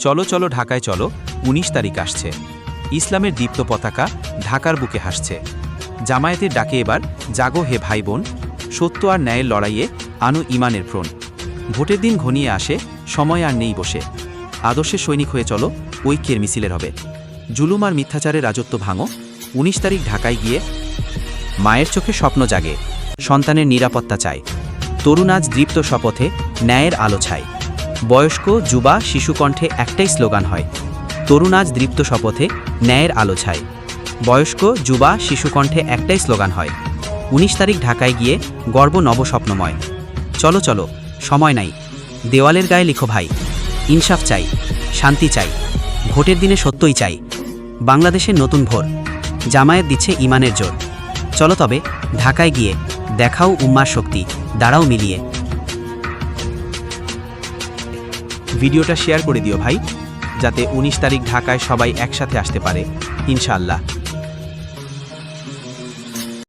চলো চলো ঢাকায় চলো, ১৯ তারিখ আসছে। ইসলামের দীপ্ত পতাকা ঢাকার বুকে হাসছে। জামায়াতের ডাকে এবার জাগো হে ভাই বোন, সত্য আর ন্যায়ের লড়াইয়ে আনো ইমানের প্রণ। ভোটের দিন ঘনিয়ে আসে, সময় আর নেই বসে। আদর্শের সৈনিক হয়ে চলো, ঐক্যের মিছিলের হবে। জুলুম আর মিথ্যাচারের রাজত্ব ভাঙো, ১৯ তারিখ ঢাকায় গিয়ে। মায়ের চোখে স্বপ্ন জাগে, সন্তানের নিরাপত্তা চায়। তরুণ আজ দীপ্ত শপথে ন্যায়ের আলো ছায়। বয়স্ক যুবা শিশুকণ্ঠে একটাই স্লোগান হয়, তরুণ আজ দীপ্ত শপথে ন্যায়ের আলো ছায়। বয়স্ক যুবা শিশুকণ্ঠে একটাই স্লোগান হয়, ১৯ তারিখ ঢাকায় গিয়ে গর্ব নবস্বপ্নময়। চলো চলো, সময় নাই, দেওয়ালের গায়ে লিখো ভাই, ইনসাফ চাই, শান্তি চাই, ভোটের দিনে সত্যই চাই। বাংলাদেশের নতুন ভোর, জামায়াত দিচ্ছে ইমানের জোর। চলো তবে ঢাকায় গিয়ে দেখাও উম্মার শক্তি, দাঁড়াও মিলিয়ে। ভিডিওটা শেয়ার করে দিও ভাই, যাতে ১৯ তারিখ ঢাকায় সবাই একসাথে আসতে পারে ইনশাআল্লাহ।